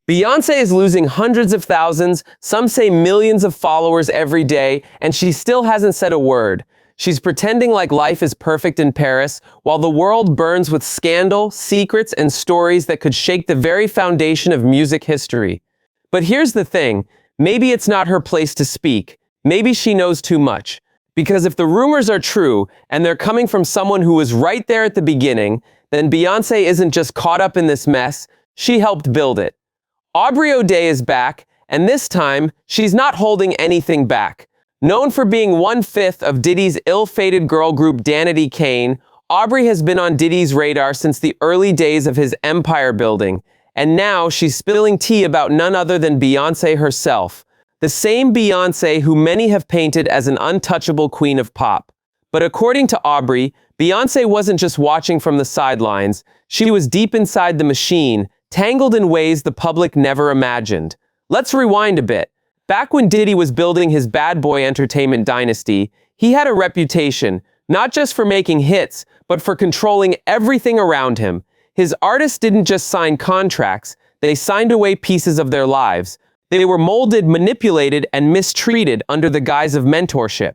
Beyoncé is losing hundreds of thousands, some say millions of followers every day, and she still hasn't said a word. She's pretending like life is perfect in Paris, while the world burns with scandal, secrets, and stories that could shake the very foundation of music history. But here's the thing, maybe it's not her place to speak. Maybe she knows too much. Because if the rumors are true, and they're coming from someone who was right there at the beginning, then Beyoncé isn't just caught up in this mess, she helped build it. Aubrey O'Day is back, and this time, she's not holding anything back. Known for being 1/5 of Diddy's ill-fated girl group Danity Kane, Aubrey has been on Diddy's radar since the early days of his empire building, and now she's spilling tea about none other than Beyoncé herself, the same Beyoncé who many have painted as an untouchable queen of pop. But according to Aubrey, Beyoncé wasn't just watching from the sidelines, she was deep inside the machine, tangled in ways the public never imagined. Let's rewind a bit. Back when Diddy was building his bad boy entertainment dynasty, he had a reputation, not just for making hits, but for controlling everything around him. His artists didn't just sign contracts, they signed away pieces of their lives. They were molded, manipulated, and mistreated under the guise of mentorship.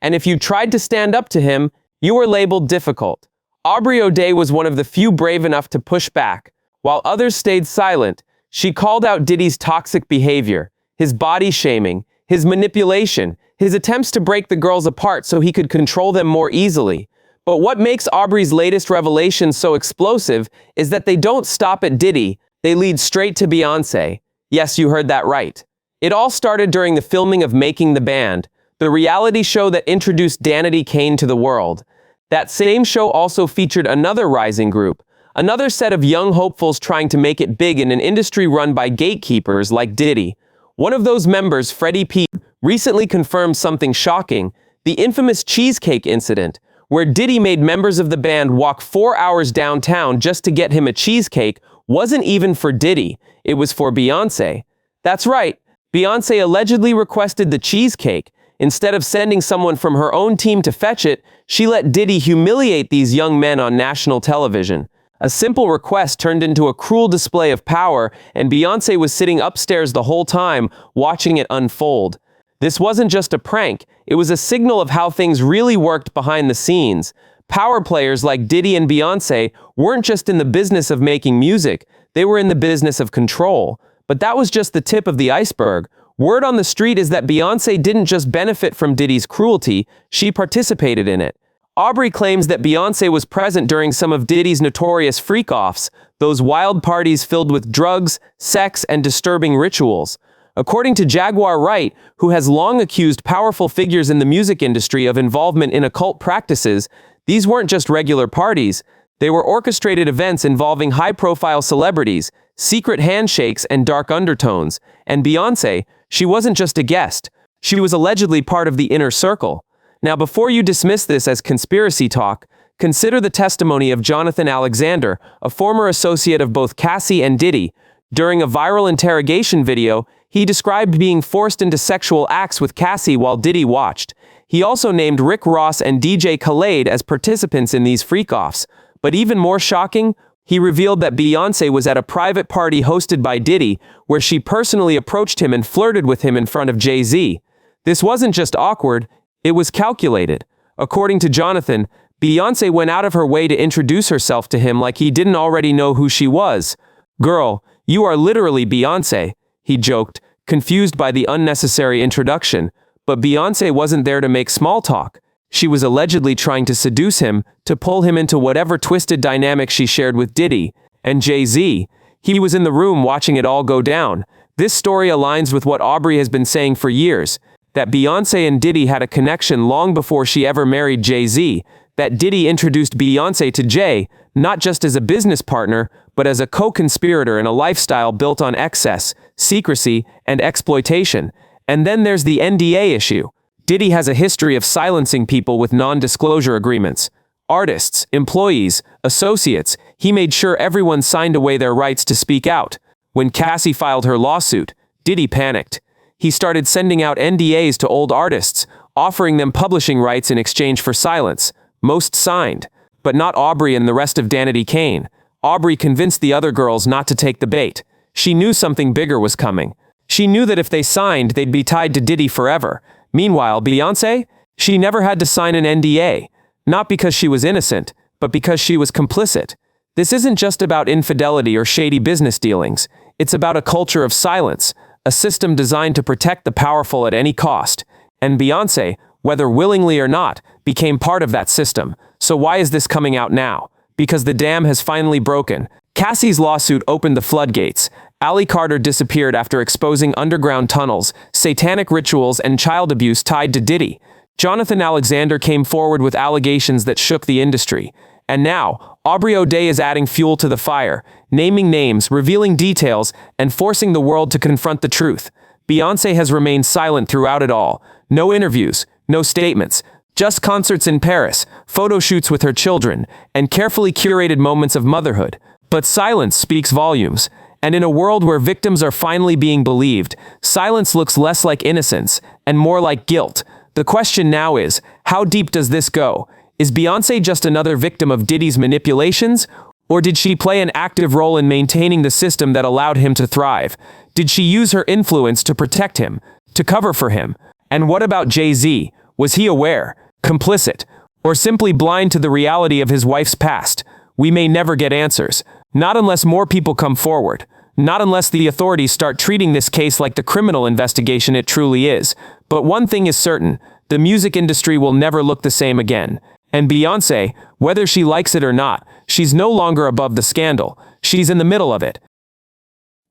And if you tried to stand up to him, you were labeled difficult. Aubrey O'Day was one of the few brave enough to push back. While others stayed silent, she called out Diddy's toxic behavior, his body shaming, his manipulation, his attempts to break the girls apart so he could control them more easily. But what makes Aubrey's latest revelations so explosive is that they don't stop at Diddy, they lead straight to Beyoncé. Yes, you heard that right. It all started during the filming of Making the Band, the reality show that introduced Danity Kane to the world. That same show also featured another rising group, another set of young hopefuls trying to make it big in an industry run by gatekeepers like Diddy. One of those members, Freddie P., recently confirmed something shocking, the infamous cheesecake incident, where Diddy made members of the band walk 4 hours downtown just to get him a cheesecake, wasn't even for Diddy, it was for Beyoncé. That's right, Beyoncé allegedly requested the cheesecake. Instead of sending someone from her own team to fetch it, she let Diddy humiliate these young men on national television. A simple request turned into a cruel display of power, and Beyoncé was sitting upstairs the whole time, watching it unfold. This wasn't just a prank, it was a signal of how things really worked behind the scenes. Power players like Diddy and Beyoncé weren't just in the business of making music, they were in the business of control. But that was just the tip of the iceberg. Word on the street is that Beyoncé didn't just benefit from Diddy's cruelty, she participated in it. Aubrey claims that Beyoncé was present during some of Diddy's notorious freakoffs, those wild parties filled with drugs, sex, and disturbing rituals. According to Jaguar Wright, who has long accused powerful figures in the music industry of involvement in occult practices, these weren't just regular parties, they were orchestrated events involving high-profile celebrities, secret handshakes, and dark undertones. And Beyoncé, she wasn't just a guest, she was allegedly part of the inner circle. Now, before you dismiss this as conspiracy talk, consider the testimony of Jonathan Alexander, a former associate of both Cassie and Diddy. During a viral interrogation video, he described being forced into sexual acts with Cassie while Diddy watched. He also named Rick Ross and DJ Khaled as participants in these freakoffs. But even more shocking, he revealed that Beyoncé was at a private party hosted by Diddy, where she personally approached him and flirted with him in front of Jay-Z. This wasn't just awkward, it was calculated. According to Jonathan, Beyoncé went out of her way to introduce herself to him like he didn't already know who she was. "Girl, you are literally Beyoncé," he joked, confused by the unnecessary introduction. But Beyoncé wasn't there to make small talk. She was allegedly trying to seduce him, to pull him into whatever twisted dynamic she shared with Diddy. And Jay-Z, he was in the room watching it all go down. This story aligns with what Aubrey has been saying for years, that Beyoncé and Diddy had a connection long before she ever married Jay-Z, that Diddy introduced Beyoncé to Jay, not just as a business partner, but as a co-conspirator in a lifestyle built on excess, secrecy, and exploitation. And then there's the NDA issue. Diddy has a history of silencing people with non-disclosure agreements. Artists, employees, associates, he made sure everyone signed away their rights to speak out. When Cassie filed her lawsuit, Diddy panicked. He started sending out NDAs to old artists, offering them publishing rights in exchange for silence. Most signed, but not Aubrey and the rest of Danity Kane. Aubrey convinced the other girls not to take the bait. She knew something bigger was coming. She knew that if they signed, they'd be tied to Diddy forever. Meanwhile, Beyoncé? She never had to sign an NDA. Not because she was innocent, but because she was complicit. This isn't just about infidelity or shady business dealings. It's about a culture of silence, a system designed to protect the powerful at any cost. And Beyoncé, whether willingly or not, became part of that system. So why is this coming out now? Because the dam has finally broken. Cassie's lawsuit opened the floodgates. Ali Carter disappeared after exposing underground tunnels, satanic rituals, and child abuse tied to Diddy. Jonathan Alexander came forward with allegations that shook the industry. And now, Aubrey O'Day is adding fuel to the fire, naming names, revealing details, and forcing the world to confront the truth. Beyoncé has remained silent throughout it all. No interviews, no statements, just concerts in Paris, photo shoots with her children, and carefully curated moments of motherhood. But silence speaks volumes. And in a world where victims are finally being believed, silence looks less like innocence and more like guilt. The question now is, how deep does this go? Is Beyoncé just another victim of Diddy's manipulations? Or did she play an active role in maintaining the system that allowed him to thrive? Did she use her influence to protect him, to cover for him? And what about Jay-Z? Was he aware, complicit, or simply blind to the reality of his wife's past? We may never get answers. Not unless more people come forward. Not unless the authorities start treating this case like the criminal investigation it truly is. But one thing is certain, the music industry will never look the same again. And Beyoncé, whether she likes it or not, she's no longer above the scandal. She's in the middle of it.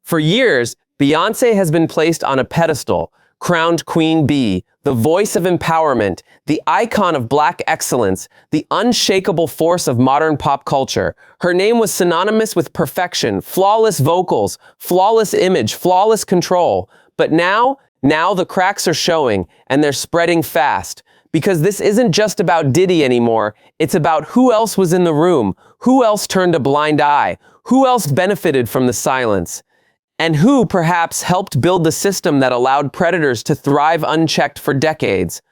For years, Beyoncé has been placed on a pedestal, crowned Queen Bee, the voice of empowerment, the icon of Black excellence, the unshakable force of modern pop culture. Her name was synonymous with perfection, flawless vocals, flawless image, flawless control. But now the cracks are showing, and they're spreading fast. Because this isn't just about Diddy anymore, it's about who else was in the room, who else turned a blind eye, who else benefited from the silence, and who perhaps helped build the system that allowed predators to thrive unchecked for decades.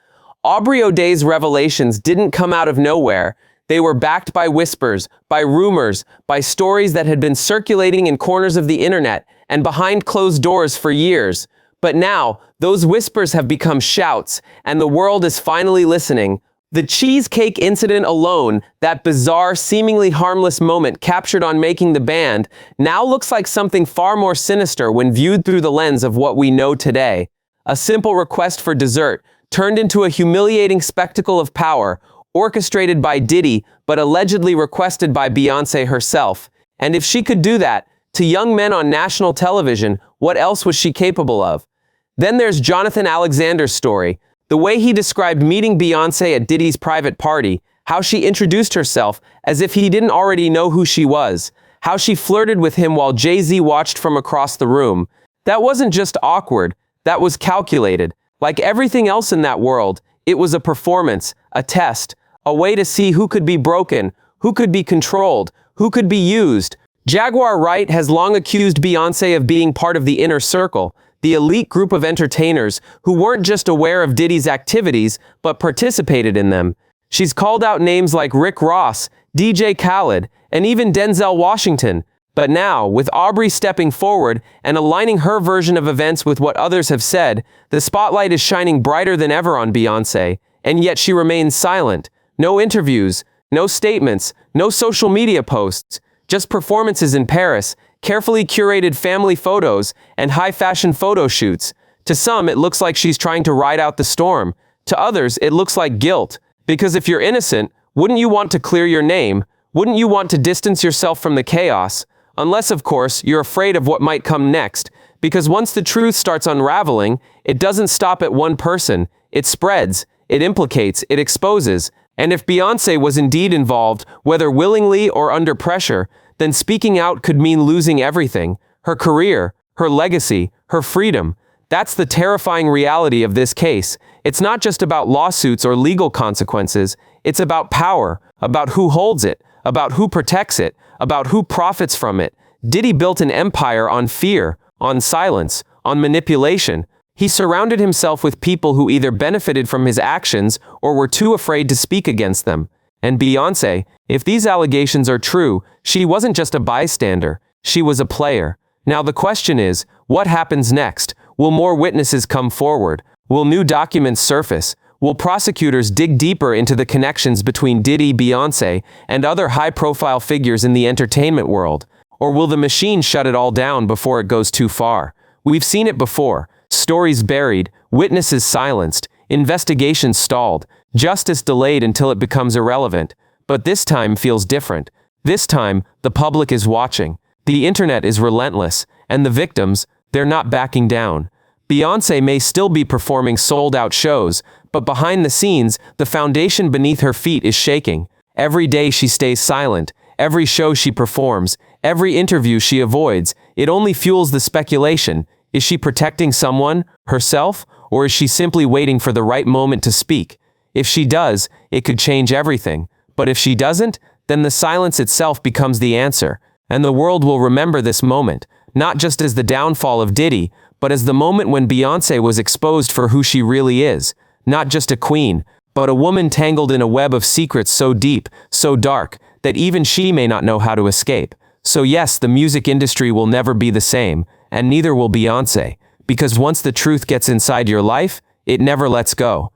Aubrey O'Day's revelations didn't come out of nowhere. They were backed by whispers, by rumors, by stories that had been circulating in corners of the internet and behind closed doors for years. But now, those whispers have become shouts, and the world is finally listening. The cheesecake incident alone, that bizarre, seemingly harmless moment captured on Making the Band, now looks like something far more sinister when viewed through the lens of what we know today. A simple request for dessert turned into a humiliating spectacle of power, orchestrated by Diddy, but allegedly requested by Beyoncé herself. And if she could do that, to young men on national television, what else was she capable of? Then there's Jonathan Alexander's story. The way he described meeting Beyoncé at Diddy's private party, how she introduced herself as if he didn't already know who she was, how she flirted with him while Jay-Z watched from across the room. That wasn't just awkward, that was calculated. Like everything else in that world, it was a performance, a test, a way to see who could be broken, who could be controlled, who could be used. Jaguar Wright has long accused Beyoncé of being part of the inner circle, the elite group of entertainers who weren't just aware of Diddy's activities, but participated in them. She's called out names like Rick Ross, DJ Khaled, and even Denzel Washington. But now, with Aubrey stepping forward and aligning her version of events with what others have said, the spotlight is shining brighter than ever on Beyoncé, and yet she remains silent. No interviews, no statements, no social media posts, just performances in Paris, carefully curated family photos, and high-fashion photo shoots. To some, it looks like she's trying to ride out the storm. To others, it looks like guilt. Because if you're innocent, wouldn't you want to clear your name? Wouldn't you want to distance yourself from the chaos? Unless, of course, you're afraid of what might come next. Because once the truth starts unraveling, it doesn't stop at one person. It spreads, it implicates, it exposes. And if Beyoncé was indeed involved, whether willingly or under pressure, then speaking out could mean losing everything. Her career, her legacy, her freedom. That's the terrifying reality of this case. It's not just about lawsuits or legal consequences. It's about power, about who holds it, about who protects it, about who profits from it. Diddy built an empire on fear, on silence, on manipulation. He surrounded himself with people who either benefited from his actions or were too afraid to speak against them. And Beyoncé, if these allegations are true, she wasn't just a bystander, she was a player. Now the question is, what happens next? Will more witnesses come forward? Will new documents surface? Will prosecutors dig deeper into the connections between Diddy, Beyoncé, and other high-profile figures in the entertainment world? Or will the machine shut it all down before it goes too far? We've seen it before. Stories buried, witnesses silenced, investigations stalled, justice delayed until it becomes irrelevant. But this time feels different. This time, the public is watching. The internet is relentless, and the victims, they're not backing down. Beyoncé may still be performing sold-out shows, but behind the scenes, the foundation beneath her feet is shaking. Every day she stays silent, every show she performs, every interview she avoids, it only fuels the speculation. Is she protecting someone, herself, or is she simply waiting for the right moment to speak? If she does, it could change everything. But if she doesn't, then the silence itself becomes the answer. And the world will remember this moment, not just as the downfall of Diddy, but as the moment when Beyoncé was exposed for who she really is. Not just a queen, but a woman tangled in a web of secrets so deep, so dark, that even she may not know how to escape. So yes, the music industry will never be the same, and neither will Beyoncé, because once the truth gets inside your life, it never lets go.